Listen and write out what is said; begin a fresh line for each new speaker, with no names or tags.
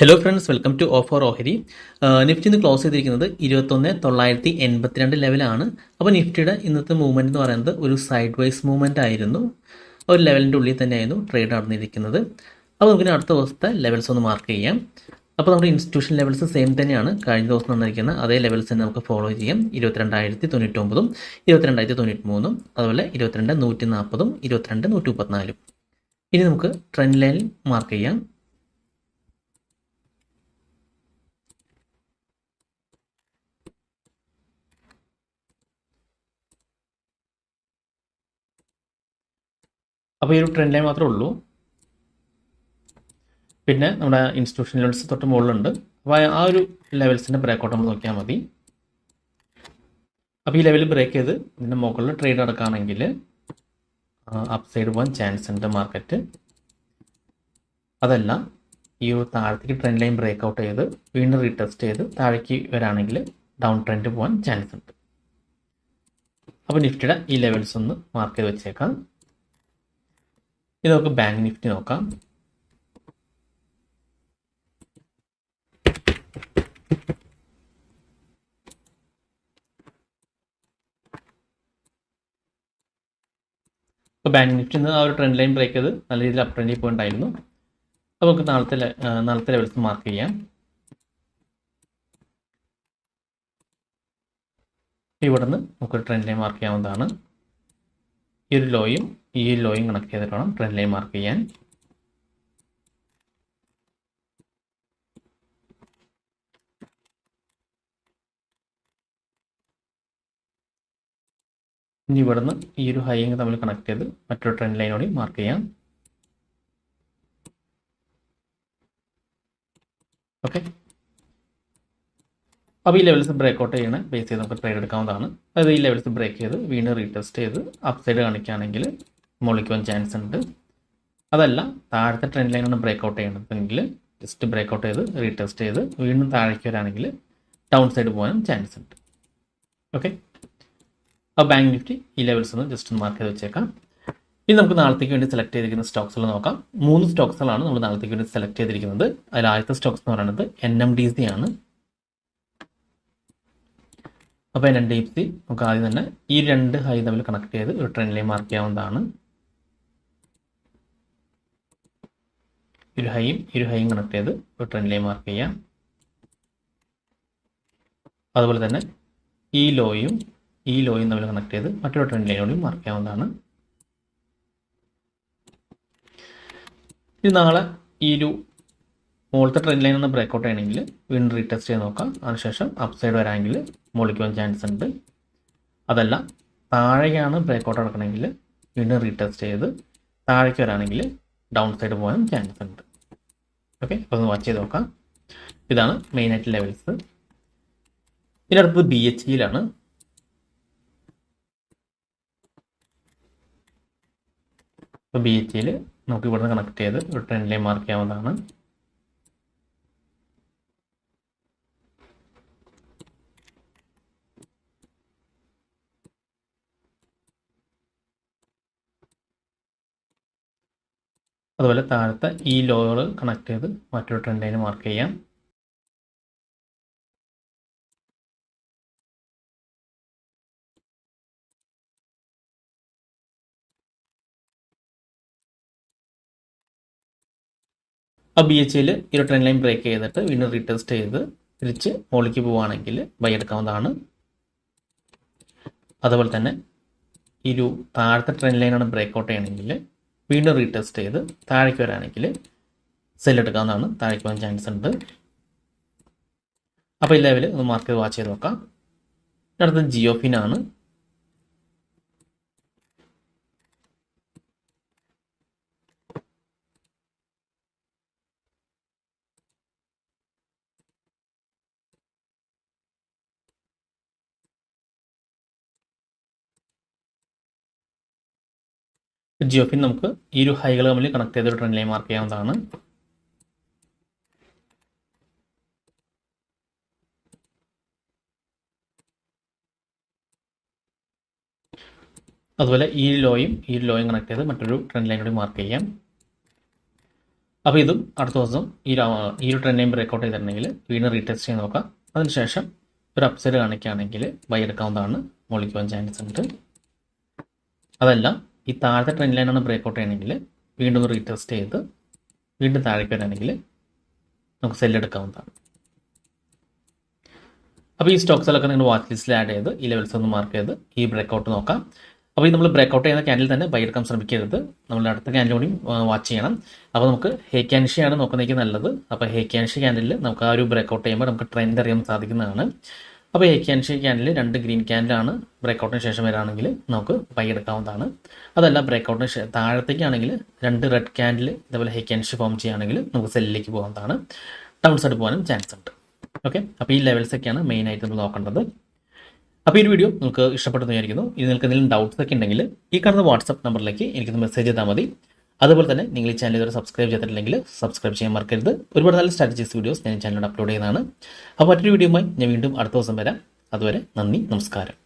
Hello friends, welcome to Offer Ohari. Nifty ഇന്ന് close ചെയ്തിരിക്കുന്നത് 21,982 ലെവലാണ്. അപ്പോൾ നിഫ്റ്റിയുടെ ഇന്നത്തെ മൂവ്മെൻറ്റ് എന്ന് പറയുന്നത് ഒരു സൈഡ് വൈസ് മൂവ്മെൻ്റ് ആയിരുന്നു. ഒരു ലെവലിൻ്റെ ഉള്ളിൽ തന്നെയായിരുന്നു ട്രേഡ് നടന്നിരിക്കുന്നത്. അപ്പോൾ നമുക്ക് അടുത്ത ദിവസത്തെ ലെവൽസ് ഒന്ന് മാർക്ക് ചെയ്യാം. അപ്പോൾ നമ്മുടെ ഇൻസ്റ്റിറ്റ്യൂഷൻ ലെവൽസ് സെയിം തന്നെയാണ് കഴിഞ്ഞ ദിവസം തന്നിരിക്കുന്ന അതേ ലെവൽസ് തന്നെ നമുക്ക് ഫോളോ ചെയ്യാം. 22,099, 22,093, അതുപോലെ 22,140, 22,134. ഇനി നമുക്ക് ട്രെൻഡ് ലൈനിൽ മാർക്ക് ചെയ്യാം. അപ്പോൾ ഈ ഒരു ട്രെൻഡ് ലൈൻ മാത്രമേ ഉള്ളൂ. പിന്നെ നമ്മുടെ ഇൻസ്റ്റിറ്റ്യൂഷൻ ലെവൽസ് തൊട്ട് മുകളിലുണ്ട്. അപ്പോൾ ആ ഒരു ലെവൽസിൻ്റെ ബ്രേക്കൗട്ട് നമ്മൾ നോക്കിയാൽ മതി. അപ്പോൾ ഈ ലെവൽ ബ്രേക്ക് ചെയ്ത് ഇതിൻ്റെ മുകളിൽ ട്രേഡ് നടക്കുകയാണെങ്കിൽ അപ്പ് സൈഡ് പോകാൻ ചാൻസ് ഉണ്ട് മാർക്കറ്റ്. അതല്ല ഈ ഒരു താഴത്തേക്ക് ട്രെൻഡ് ലൈൻ ബ്രേക്കൗട്ട് ചെയ്ത് വീണ്ടും റീടെസ്റ്റ് ചെയ്ത് താഴേക്ക് വരാണെങ്കിൽ ഡൗൺ ട്രെൻഡ് പോകാൻ ചാൻസ് ഉണ്ട്. അപ്പോൾ നിഫ്റ്റിയുടെ ഈ ലെവൽസ് ഒന്ന് മാർക്ക് ചെയ്ത് വെച്ചേക്കാം. ഇത് നമുക്ക് ബാങ്ക് നിഫ്റ്റി നോക്കാം. അപ്പോൾ ബാങ്ക് നിഫ്റ്റി നിന്ന് ആ ഒരു ട്രെൻഡ് ലൈൻ ബ്രേക്ക് ചെയ്ത് നല്ല രീതിയിൽ അപ്പ് ട്രെൻഡിൽ പോയിട്ടുണ്ടായിരുന്നു. അപ്പോൾ നമുക്ക് നാളത്തെ ലെവൽസ് മാർക്ക് ചെയ്യാം. ഇവിടെ നിന്ന് നമുക്ക് ട്രെൻഡ് ലൈൻ മാർക്ക് ചെയ്യാവുന്നതാണ്. ഈ ഒരു ലോയും ഈ ലോയും കണക്ട് ചെയ്തിട്ട് വേണം ട്രെൻഡ് ലൈൻ മാർക്ക് ചെയ്യാൻ. ഇനി ഇവിടുന്ന് ഈ ഒരു ഹൈയും തമ്മിൽ കണക്ട് ചെയ്ത് മറ്റൊരു ട്രെൻഡ് ലൈനോട് മാർക്ക് ചെയ്യാം. ഓക്കെ, അപ്പോൾ ഈ ലെവൽസ് ബ്രേക്കൗട്ട് ചെയ്യണ ബേസ് ചെയ്ത് നമുക്ക് ട്രേഡ് എടുക്കാവുന്നതാണ്. അതായത് ഈ ലെവൽസ് ബ്രേക്ക് ചെയ്ത് വീണ്ടും റീടെസ്റ്റ് ചെയ്ത് അപ്പ് സൈഡ് കാണിക്കുകയാണെങ്കിൽ മുകളിലേക്ക് പോകാൻ ചാൻസ് ഉണ്ട്. അതല്ല താഴത്തെ ട്രെൻഡ് ലൈനാണ് ബ്രേക്കൗട്ട് ചെയ്യണമെങ്കിൽ ജസ്റ്റ് ബ്രേക്കൗട്ട് ചെയ്ത് റീടെസ്റ്റ് ചെയ്ത് വീണ്ടും താഴേക്ക് വരാണെങ്കിൽ ഡൗൺ സൈഡ് പോകാനും ചാൻസ് ഉണ്ട്. ഓക്കെ, അപ്പോൾ ബാങ്ക് നിഫ്റ്റി ഈ ലെവൽസ് ഒന്ന് ജസ്റ്റ് മാർക്ക് ചെയ്ത് വെച്ചേക്കാം. ഇനി നമുക്ക് നാളത്തേക്ക് വേണ്ടി സെലക്ട് ചെയ്തിരിക്കുന്ന സ്റ്റോക്സുകൾ നോക്കാം. 3 സ്റ്റോക്സുകളാണ് നമ്മൾ നാളത്തേക്ക് വേണ്ടി സെലക്ട് ചെയ്തിരിക്കുന്നത്. അതിൽ ആദ്യത്തെ സ്റ്റോക്സ് എന്ന് പറയുന്നത് NMDC ആണ്. അപ്പോൾ NMDC നമുക്ക് ആദ്യം തന്നെ ഈ 2 ഹൈ തമ്മിൽ കണക്ട് ചെയ്ത് ഒരു ട്രെൻഡ് ലൈൻ മാർക്ക് ചെയ്യാവുന്നതാണ്. ഒരു ഹൈയും കണക്ട് ചെയ്ത് ഒരു ട്രെൻഡ് ലൈൻ മാർക്ക് ചെയ്യാം. അതുപോലെ തന്നെ ഈ ലോയും തമ്മിൽ കണക്ട് ചെയ്ത് മറ്റൊരു ട്രെൻഡ് ലൈനോടും മാർക്ക് ചെയ്യാവുന്നതാണ്. ഇനി നാളെ ഈ ഒരു മുകളിലത്തെ ട്രെൻഡ് ലൈൻ ഒന്ന് ബ്രേക്കൗട്ട് ചെയ്യണമെങ്കിൽ വീണ്ടും റീടെസ്റ്റ് ചെയ്ത് നോക്കാം. അതിനുശേഷം അപ്പ് സൈഡ് വരാമെങ്കിൽ മുകളിലേക്ക് പോകാൻ ചാൻസ് ഉണ്ട്. അതല്ല താഴെയാണ് ബ്രേക്കൗട്ട് നടക്കണമെങ്കിൽ വീണ്ടും റീടെസ്റ്റ് ചെയ്ത് താഴേക്ക് വരാണെങ്കിൽ ഡൗൺ സൈഡ് പോകാനും ചാൻസ് ഉണ്ട്. ഓക്കെ, അപ്പോൾ ഒന്ന് വാച്ച് ചെയ്ത് നോക്കാം. ഇതാണ് മെയിനായിട്ട് ലെവൽസ്. ഇതിനടുത്തത് BHEയിലാണ്. അപ്പോൾ BHEയിൽ നമുക്ക് ഇവിടുന്ന് കണക്ട് ചെയ്ത് ഒരു ട്രെൻഡ് ലൈൻ മാർക്ക് ചെയ്യാവുന്നതാണ്. അതുപോലെ താഴത്തെ ഈ ലോയർ കണക്ട് ചെയ്ത് മറ്റൊരു ട്രെൻഡ് ലൈൻ മാർക്ക് ചെയ്യാം. ആ BHEയിൽ ഈ ഒരു ട്രെൻഡ് ലൈൻ ബ്രേക്ക് ചെയ്തിട്ട് വീണ്ടും റീടെസ്റ്റ് ചെയ്ത് തിരിച്ച് മുകളിലേക്ക് പോവുകയാണെങ്കിൽ ബൈ എടുക്കാവുന്നതാണ്. അതുപോലെ തന്നെ ഈ ഒരു താഴത്തെ ട്രെൻഡ് ലൈനാണ് ബ്രേക്കൗട്ട് ചെയ്യണമെങ്കിൽ വീണ്ടും റീടെസ്റ്റ് ചെയ്ത് താഴേക്ക് വരാണെങ്കിൽ സെൽ എടുക്കാവുന്നതാണ്. താഴേക്ക് പോകാൻ ചാൻസ് ഉണ്ട്. അപ്പോൾ ഈ ലെവൽ ഒന്ന് മാർക്ക് ചെയ്ത് വാച്ച് ചെയ്ത് നോക്കാം. അടുത്തത് ജിയോഫിൻ ആണ്. ജിയോഫിൻ നമുക്ക് ഈ ഒരു ഹൈകൾ തമ്മിൽ കണക്ട് ചെയ്തൊരു ട്രെൻഡ് ലൈൻ മാർക്ക് ചെയ്യാവുന്നതാണ്. അതുപോലെ ഈ ലോയും കണക്ട് ചെയ്ത് മറ്റൊരു ട്രെൻഡ് ലൈൻ കൂടി മാർക്ക് ചെയ്യാം. അപ്പോൾ ഇതും അടുത്ത ദിവസം ഈ ഒരു ട്രെൻഡ് ലൈൻ ബ്രേക്കൗട്ട് ചെയ്തിട്ടുണ്ടെങ്കിൽ വീണ്ടും റീടെസ്റ്റ് ചെയ്ത് നോക്കാം. അതിനുശേഷം ഒരു അപ്സൈഡ് കാണിക്കുകയാണെങ്കിൽ ബൈ എടുക്കാവുന്നതാണ്, മുകളിലേക്ക് പോകാൻ ചാൻസ് ഉണ്ട്. അതല്ല ഈ താഴത്തെ ട്രെൻഡ് ലൈനാണ് ബ്രേക്കൗട്ട് ചെയ്യണമെങ്കിൽ വീണ്ടും റീടെസ്റ്റ് ചെയ്ത് വീണ്ടും താഴേക്ക് വരാണെങ്കിൽ നമുക്ക് സെല്ല് എടുക്കാവുന്നതാണ്. അപ്പോൾ ഈ സ്റ്റോക്സിലൊക്കെ നിങ്ങൾ വാച്ച് ലിസ്റ്റിൽ ആഡ് ചെയ്ത് ഈ ലെവൽസ് ഒന്ന് മാർക്ക് ചെയ്ത് ഈ ബ്രേക്കൗട്ട് നോക്കാം. അപ്പോൾ ഈ നമ്മൾ ബ്രേക്കൗട്ട് ചെയ്യുന്ന ക്യാൻഡിൽ തന്നെ ബൈ എടുക്കാൻ ശ്രമിക്കരുത്, നമ്മൾ അടുത്ത ക്യാൻഡിൽ കൂടി വാച്ച് ചെയ്യണം. അപ്പോൾ നമുക്ക് ഹേക്യാൻഷിയാണ് നോക്കുന്നതെങ്കിൽ നല്ലത്. അപ്പോൾ ഹേക്യാൻഷി ക്യാൻഡിൽ നമുക്ക് ആ ഒരു ബ്രേക്കൗട്ട് ചെയ്യുമ്പോൾ നമുക്ക് ട്രെൻഡ് അറിയാൻ സാധിക്കുന്നതാണ്. അപ്പോൾ ഹേക്യാൻഷി ക്യാൻഡിൽ 2 ഗ്രീൻ ക്യാൻഡിലാണ് ബ്രേക്കൗട്ടിന് ശേഷം വരാണെങ്കിൽ നമുക്ക് ബൈ എടുക്കാവുന്നതാണ്. അതല്ല ബ്രേക്കൗട്ടിന് താഴത്തേക്കാണെങ്കിൽ 2 റെഡ് ക്യാൻഡിൽ ഇതേപോലെ ഹേക്യാൻഷി ഫോം ചെയ്യുകയാണെങ്കിൽ നമുക്ക് സെല്ലിലേക്ക് പോകാവുന്നതാണ്, ഡൗൺ സൈഡ് പോകാനും ചാൻസ് ഉണ്ട്. ഓക്കെ, അപ്പോൾ ഈ ലെവൽസൊക്കെയാണ് മെയിനായിട്ട് നമ്മൾ നോക്കേണ്ടത്. അപ്പോൾ ഈ വീഡിയോ നിങ്ങൾക്ക് ഇഷ്ടപ്പെട്ടെന്ന് വിചാരിക്കുന്നു. ഇത് നിങ്ങൾക്ക് എന്തെങ്കിലും ഡൗട്ട്സ് ഒക്കെ ഉണ്ടെങ്കിൽ ഈ കാണുന്ന വാട്സപ്പ് നമ്പറിലേക്ക് എനിക്കൊന്ന് മെസ്സേജ് ചെയ്താൽ മതി. അതുപോലെ തന്നെ നിങ്ങൾ ഈ ചാനൽ ഇതുവരെ സബ്സ്ക്രൈബ് ചെയ്തിട്ടില്ലെങ്കിൽ സബ്സ്ക്രൈബ് ചെയ്യാൻ മറക്കരുത്. ഒരുപാട് നല്ല സ്ട്രാറ്റജീസ് വീഡിയോസ് ഞാൻ ചാനലിൽ അപ്ലോഡ് ചെയ്യുന്നതാണ്. അപ്പോൾ മറ്റൊരു വീഡിയോയുമായി ഞാൻ വീണ്ടും അടുത്ത ദിവസം വരാം. അതുവരെ നന്ദി, നമസ്കാരം.